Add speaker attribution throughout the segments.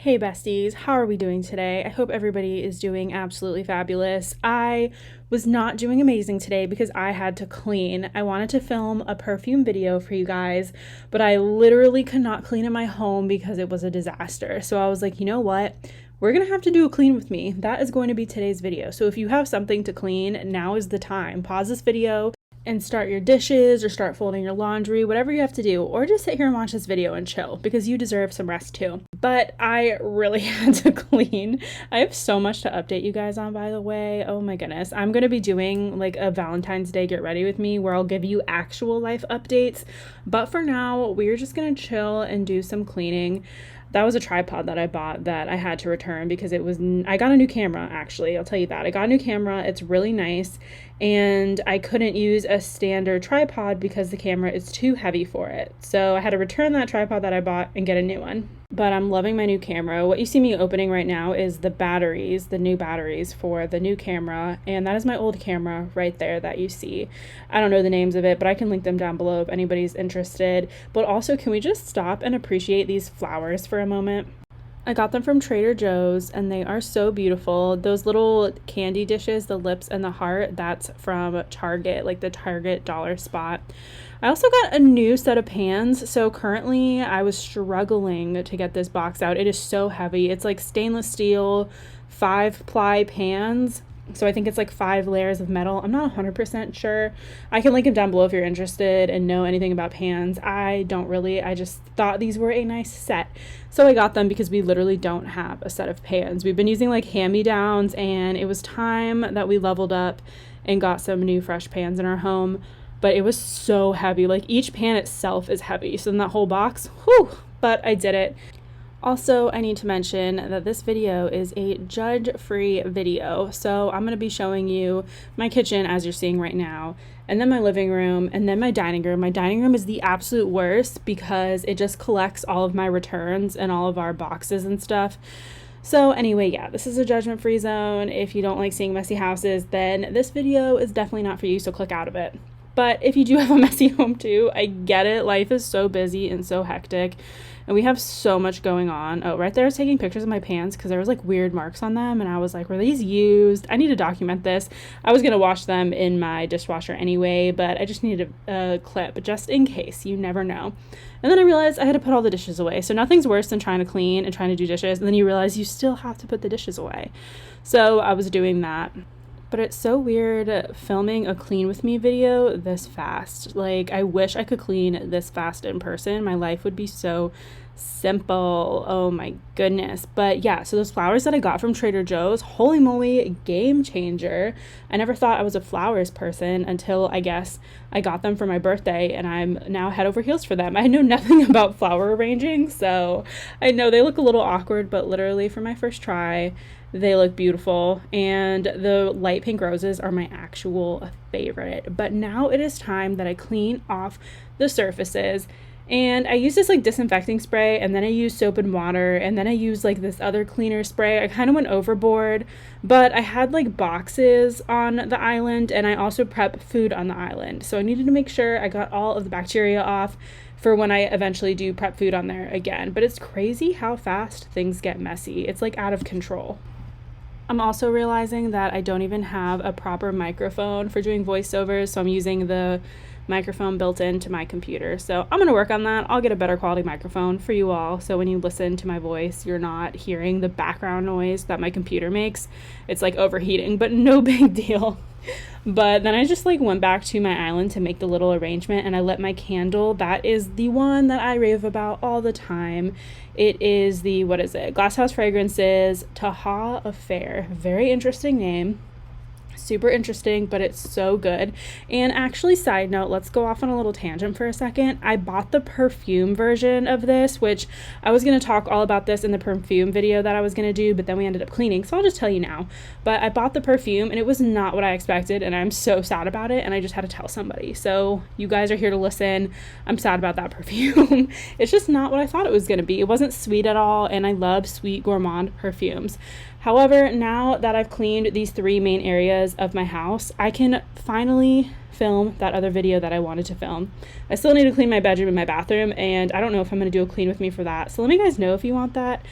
Speaker 1: Hey besties, how are we doing today? I hope everybody is doing absolutely fabulous. I was not doing amazing today because I had to clean. I wanted to film a perfume video for you guys, but I literally could not clean in my home because it was a disaster. So I was like, you know what? We're gonna have to do a clean with me. That is going to be today's video. So if you have something to clean, now is the time. Pause this video and start your dishes or start folding your laundry, whatever you have to do, or just sit here and watch this video and chill because you deserve some rest too. But I really had to clean. I have so much to update you guys on, by the way. Oh my goodness. I'm going to be doing like a Valentine's Day get ready with me where I'll give you actual life updates. But for now, we're just going to chill and do some cleaning. That was a tripod that I bought that I had to return because I got a new camera, actually. I'll tell you that. I got a new camera. It's really nice. And I couldn't use a standard tripod because the camera is too heavy for it. So I had to return that tripod that I bought and get a new one. But I'm loving my new camera. What you see me opening right now is the batteries, the new batteries for the new camera. And that is my old camera right there that you see. I don't know the names of it, but I can link them down below if anybody's interested. But also, can we just stop and appreciate these flowers for a moment? I got them from Trader Joe's and they are so beautiful. Those little candy dishes, the lips and the heart, that's from Target, like the Target dollar spot. I also got a new set of pans. So currently I was struggling to get this box out. It is so heavy. It's like stainless steel 5-ply pans. So I think it's like 5 layers of metal. I'm not 100% sure. I can link them down below if you're interested and know anything about pans. I don't really. I just thought these were a nice set. So I got them because we literally don't have a set of pans. We've been using like hand-me-downs and it was time that we leveled up and got some new fresh pans in our home. But it was so heavy. Like each pan itself is heavy. So in that whole box, whew, but I did it. Also, I need to mention that this video is a judge-free video. So I'm going to be showing you my kitchen as you're seeing right now, and then my living room, and then my dining room. My dining room is the absolute worst because it just collects all of my returns and all of our boxes and stuff. So anyway, yeah, this is a judgment-free zone. If you don't like seeing messy houses, then this video is definitely not for you, so click out of it. But if you do have a messy home too, I get it. Life is so busy and so hectic. And we have so much going on. Oh, right there I was taking pictures of my pans because there was like weird marks on them. And I was like, were these used? I need to document this. I was going to wash them in my dishwasher anyway, but I just needed a clip just in case. You never know. And then I realized I had to put all the dishes away. So nothing's worse than trying to clean and trying to do dishes. And then you realize you still have to put the dishes away. So I was doing that. But it's so weird filming a clean with me video this fast. Like, I wish I could clean this fast in person. My life would be so simple. Oh my goodness. But yeah, so those flowers that I got from Trader Joe's, holy moly, game changer. I never thought I was a flowers person until I guess I got them for my birthday and I'm now head over heels for them. I know nothing about flower arranging, so I know they look a little awkward, but literally for my first try, they look beautiful, and the light pink roses are my actual favorite. But now it is time that I clean off the surfaces, and I use this like disinfecting spray, and then I use soap and water, and then I use like this other cleaner spray. I kind of went overboard, but I had like boxes on the island, and I also prep food on the island, so I needed to make sure I got all of the bacteria off for when I eventually do prep food on there again. But it's crazy how fast things get messy. It's like out of control. I'm also realizing that I don't even have a proper microphone for doing voiceovers, so I'm using the microphone built into my computer. So I'm going to work on that. I'll get a better quality microphone for you all, so when you listen to my voice, you're not hearing the background noise that my computer makes. It's like overheating, but no big deal. But then I just like went back to my island to make the little arrangement, and I lit my candle. That is the one that I rave about all the time. It is the, what is it? Glasshouse Fragrances Taha Affair. Very interesting name. Super interesting, but it's so good. And actually, side note, let's go off on a little tangent for a second. I bought the perfume version of this, which I was going to talk all about this in the perfume video that I was going to do, but then we ended up cleaning, so I'll just tell you now. But I bought the perfume and it was not what I expected, and I'm so sad about it, and I just had to tell somebody. So you guys are here to listen. I'm sad about that perfume. It's just not what I thought it was going to be. It wasn't sweet at all, and I love sweet gourmand perfumes. However, now that I've cleaned these 3 main areas of my house, I can finally film that other video that I wanted to film. I still need to clean my bedroom and my bathroom, and I don't know if I'm going to do a clean with me for that. So let me guys know if you want that.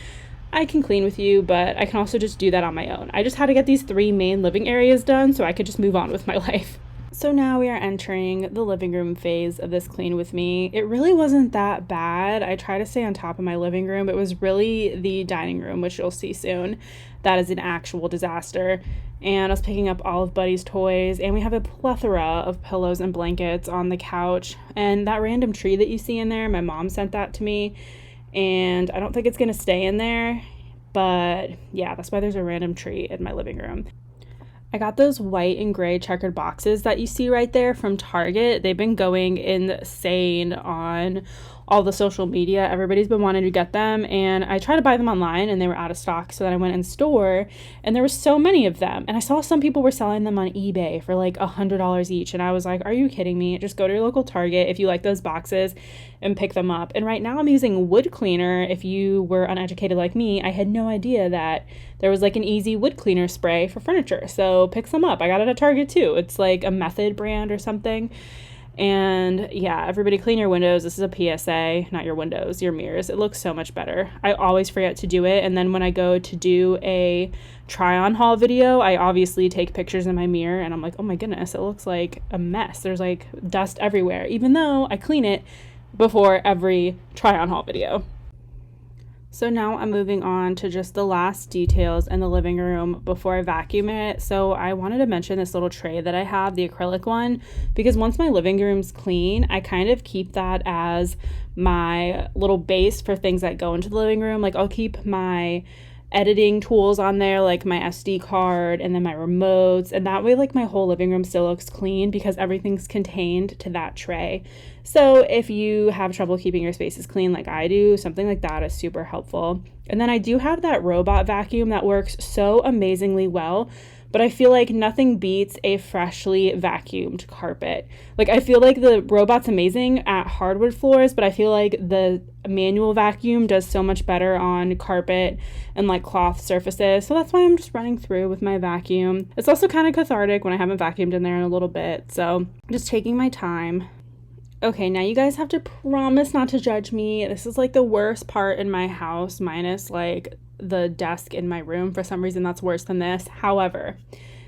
Speaker 1: I can clean with you, but I can also just do that on my own. I just had to get these 3 main living areas done so I could just move on with my life. So now we are entering the living room phase of this clean with me. It really wasn't that bad. I try to stay on top of my living room. It was really the dining room, which you'll see soon. That is an actual disaster. And I was picking up all of Buddy's toys, and we have a plethora of pillows and blankets on the couch. And that random tree that you see in there, my mom sent that to me, and I don't think it's gonna stay in there, but yeah, that's why there's a random tree in my living room. I got those white and gray checkered boxes that you see right there from Target. They've been going insane on all the social media. Everybody's been wanting to get them, and I tried to buy them online and they were out of stock, so then I went in store and there were so many of them, and I saw some people were selling them on eBay for like $100 each, and I was like, are you kidding me? Just go to your local Target if you like those boxes and pick them up. And right now I'm using wood cleaner. If you were uneducated like me, I had no idea that there was like an easy wood cleaner spray for furniture, so pick some up. I got it at Target too. It's like a Method brand or something. And yeah, everybody clean your windows. This is a PSA, not your windows, your mirrors. It looks so much better. I always forget to do it, and then when I go to do a try on haul video, I obviously take pictures in my mirror and I'm like, oh my goodness, it looks like a mess. There's like dust everywhere, even though I clean it before every try on haul video. So now I'm moving on to just the last details in the living room before I vacuum it. So I wanted to mention this little tray that I have, the acrylic one, because once my living room's clean, I kind of keep that as my little base for things that go into the living room. Like I'll keep my editing tools on there, like my SD card and then my remotes, and that way like my whole living room still looks clean because everything's contained to that tray. So if you have trouble keeping your spaces clean like I do, something like that is super helpful. And then I do have that robot vacuum that works so amazingly well, but I feel like nothing beats a freshly vacuumed carpet. Like I feel like the robot's amazing at hardwood floors, but I feel like the manual vacuum does so much better on carpet and like cloth surfaces. So that's why I'm just running through with my vacuum. It's also kind of cathartic when I haven't vacuumed in there in a little bit. So I'm just taking my time. Okay, now you guys have to promise not to judge me. This is like the worst part in my house, minus like the desk in my room. For some reason that's worse than this. However,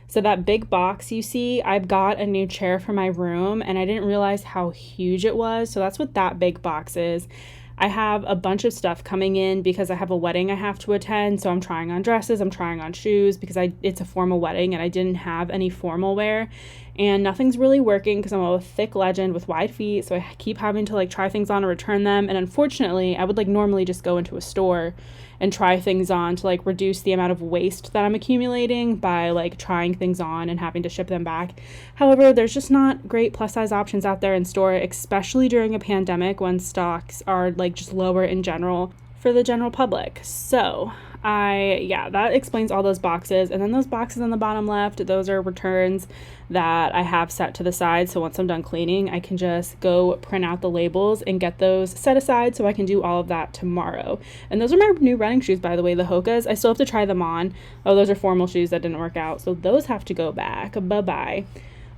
Speaker 1: so that big box you see, I've got a new chair for my room and I didn't realize how huge it was. So that's what that big box is. I have a bunch of stuff coming in because I have a wedding I have to attend. So I'm trying on dresses, I'm trying on shoes because it's a formal wedding and I didn't have any formal wear. And nothing's really working because I'm a thick legend with wide feet. So I keep having to like try things on and return them. And unfortunately, I would like normally just go into a store and try things on to like reduce the amount of waste that I'm accumulating by like trying things on and having to ship them back. However, there's just not great plus size options out there in store, especially during a pandemic when stocks are like just lower in general for the general public. So that explains all those boxes. And then those boxes on the bottom left, those are returns that I have set to the side. So once I'm done cleaning, I can just go print out the labels and get those set aside so I can do all of that tomorrow. And those are my new running shoes, by the way, the Hoka's. I still have to try them on. Oh, those are formal shoes that didn't work out. So those have to go back. Bye-bye.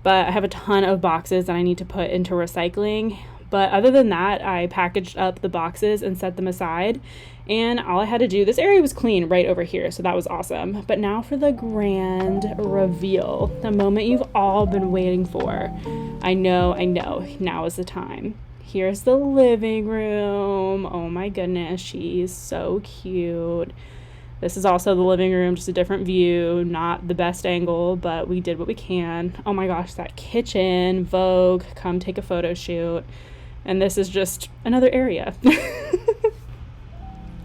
Speaker 1: But I have a ton of boxes that I need to put into recycling. But other than that, I packaged up the boxes and set them aside. And all I had to do, this area was clean right over here, so that was awesome. But now for the grand reveal, the moment you've all been waiting for. I know, now is the time. Here's the living room. Oh my goodness, she's so cute. This is also the living room, just a different view, not the best angle, but we did what we can. Oh my gosh, that kitchen, Vogue, come take a photo shoot. And this is just another area.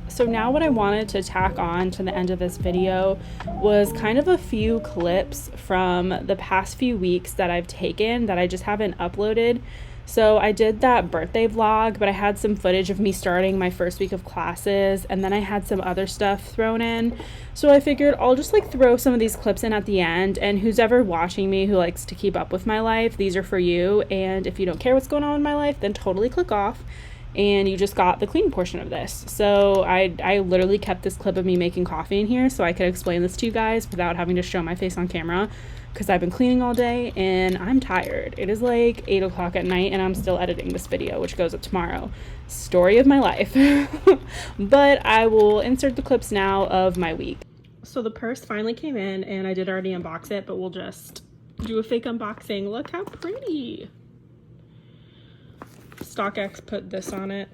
Speaker 1: So now what I wanted to tack on to the end of this video was kind of a few clips from the past few weeks that I've taken that I just haven't uploaded. So I did that birthday vlog, but I had some footage of me starting my first week of classes, and then I had some other stuff thrown in. So I figured I'll just like throw some of these clips in at the end, and who's ever watching me who likes to keep up with my life, these are for you. And if you don't care what's going on in my life, then totally click off. And you just got the clean portion of this. So I literally kept this clip of me making coffee in here so I could explain this to you guys without having to show my face on camera, because I've been cleaning all day and I'm tired. It is like 8 o'clock at night and I'm still editing this video, which goes up tomorrow. Story of my life. But I will insert the clips now of my week. So the purse finally came in and I did already unbox it, but we'll just do a fake unboxing. Look how pretty. StockX put this on it.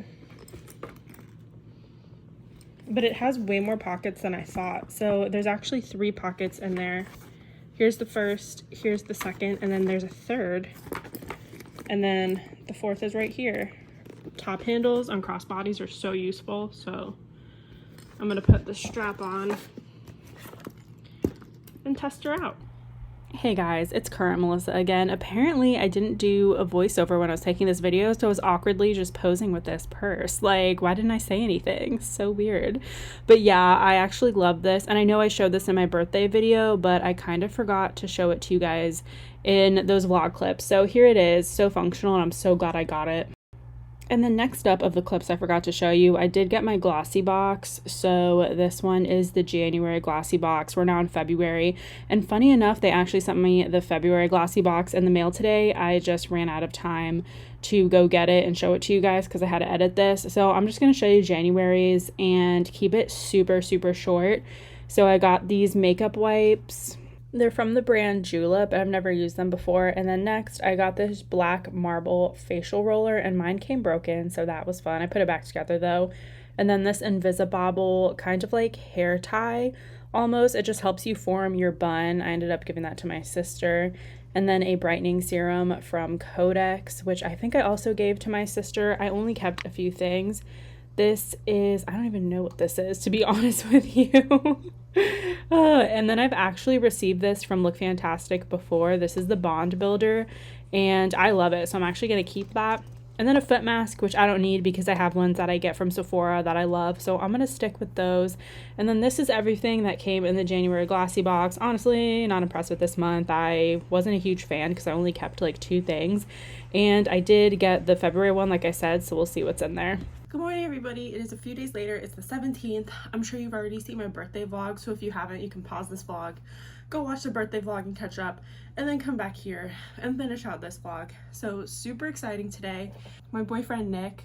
Speaker 1: But it has way more pockets than I thought. So there's actually 3 pockets in there. Here's the first, here's the second, and then there's a third. And then the fourth is right here. Top handles on crossbodies are so useful. So I'm gonna put the strap on and test her out. Hey guys, it's current Melissa again. Apparently I didn't do a voiceover when I was taking this video, so I was awkwardly just posing with this purse. Like, why didn't I say anything? So weird. But yeah, I actually love this, and I know I showed this in my birthday video, but I kind of forgot to show it to you guys in those vlog clips. So here it is, so functional, and I'm so glad I got it. And then next up of the clips I forgot to show you, I did get my Glossy box. So this one is the January Glossy box. We're now in February. And funny enough, they actually sent me the February Glossy box in the mail today. I just ran out of time to go get it and show it to you guys because I had to edit this. So I'm just going to show you January's and keep it super, super short. So I got these makeup wipes. They're from the brand Julep. I've never used them before. And then next, I got this black marble facial roller, and mine came broken, so that was fun. I put it back together, though. And then this Invisibobble kind of like hair tie, almost. It just helps you form your bun. I ended up giving that to my sister. And then a brightening serum from Codex, which I think I also gave to my sister. I only kept a few things. This is, I don't even know what this is, to be honest with you. And then I've actually received this from Look Fantastic before. This is the Bond Builder, and I love it, so I'm actually going to keep that. And then a foot mask, which I don't need because I have ones that I get from Sephora that I love, so I'm going to stick with those. And then this is everything that came in the January Glossy box. Honestly, not impressed with this month. I wasn't a huge fan because I only kept like 2 things. And I did get the February one, like I said, so we'll see what's in there. Good morning, everybody. It is a few days later. It's the 17th. I'm sure you've already seen my birthday vlog, so if you haven't, you can pause this vlog, go watch the birthday vlog and catch up, and then come back here and finish out this vlog. So super exciting today. My boyfriend Nick,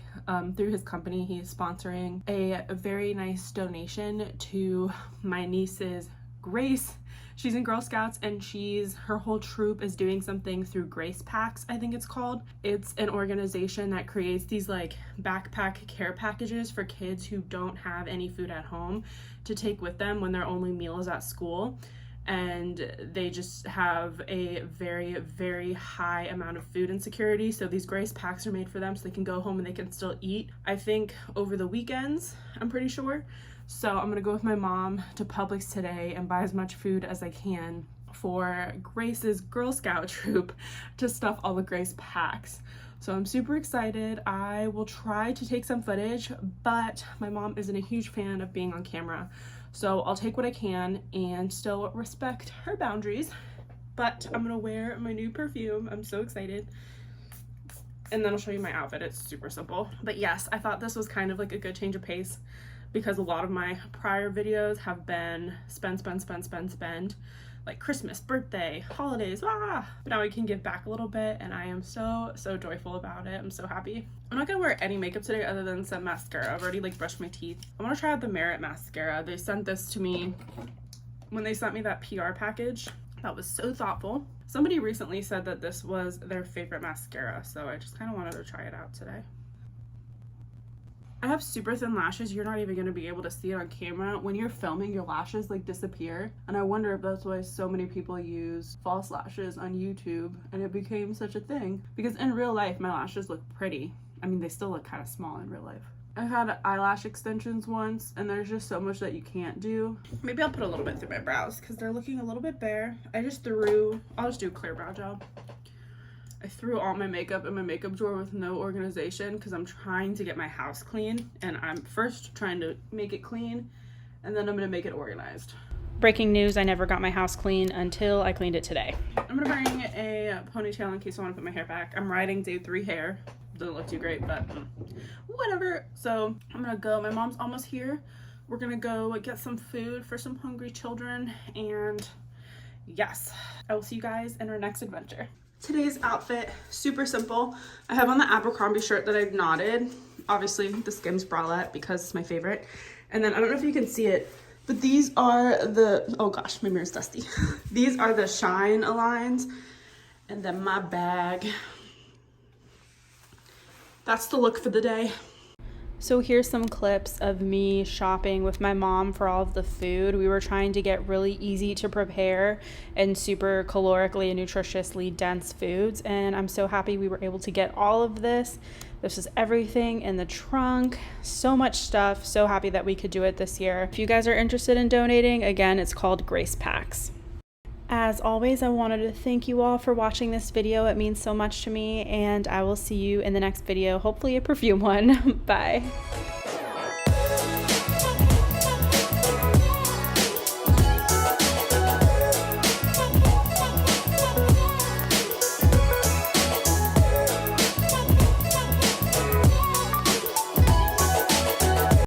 Speaker 1: through his company, he is sponsoring a very nice donation to my niece's Grace. She's in Girl Scouts, and her whole troop is doing something through Grace Packs, I think it's called. It's an organization that creates these like backpack care packages for kids who don't have any food at home to take with them when their only meal is at school. And they just have a very, very high amount of food insecurity. So these Grace Packs are made for them so they can go home and they can still eat, I think, over the weekends, I'm pretty sure. So I'm gonna go with my mom to Publix today and buy as much food as I can for Grace's Girl Scout troop to stuff all the Grace Packs. So I'm super excited. I will try to take some footage, but my mom isn't a huge fan of being on camera. So I'll take what I can and still respect her boundaries. But I'm gonna wear my new perfume. I'm so excited. And then I'll show you my outfit. It's super simple. But yes, I thought this was kind of like a good change of pace because a lot of my prior videos have been spend, like Christmas, birthday, holidays, but now I can give back a little bit, and I am so joyful about it. I'm so happy. I'm not gonna wear any makeup today other than some mascara. I've already like brushed my teeth. I want to try out the Merit mascara. They sent this to me when they sent me that PR package. That was so thoughtful. Somebody recently said that this was their favorite mascara, so I just kind of wanted to try it out today. I have super thin lashes. You're not even going to be able to see it on camera. When you're filming, your lashes like disappear, and I wonder if that's why so many people use false lashes on YouTube, and it became such a thing because in real life my lashes look pretty. I mean, they still look kind of small in real life. I had eyelash extensions once, and there's just so much that you can't do. Maybe I'll put a little bit through my brows because they're looking a little bit bare. I'll just do a clear brow job. I threw all my makeup in my makeup drawer with no organization because I'm trying to get my house clean, and I'm first trying to make it clean, and then I'm gonna make it organized. Breaking news, I never got my house clean until I cleaned it today. I'm gonna bring a ponytail in case I want to put my hair back. I'm riding day 3 hair. Doesn't look too great, but whatever. So I'm gonna go. My mom's almost here. We're gonna go get some food for some hungry children, and yes, I will see you guys in our next adventure. Today's outfit, super simple. I have on the Abercrombie shirt that I've knotted. Obviously the Skims bralette because it's my favorite. And then I don't know if you can see it, but these are the, oh gosh, my mirror's dusty. These are the Shine Aligns. And then my bag. That's the look for the day. So here's some clips of me shopping with my mom for all of the food. We were trying to get really easy to prepare and super calorically and nutritiously dense foods. And I'm so happy we were able to get all of this. This is everything in the trunk. So much stuff. So happy that we could do it this year. If you guys are interested in donating, again, it's called Grace Packs. As always, I wanted to thank you all for watching this video. It means so much to me, and I will see you in the next video, hopefully a perfume one. Bye.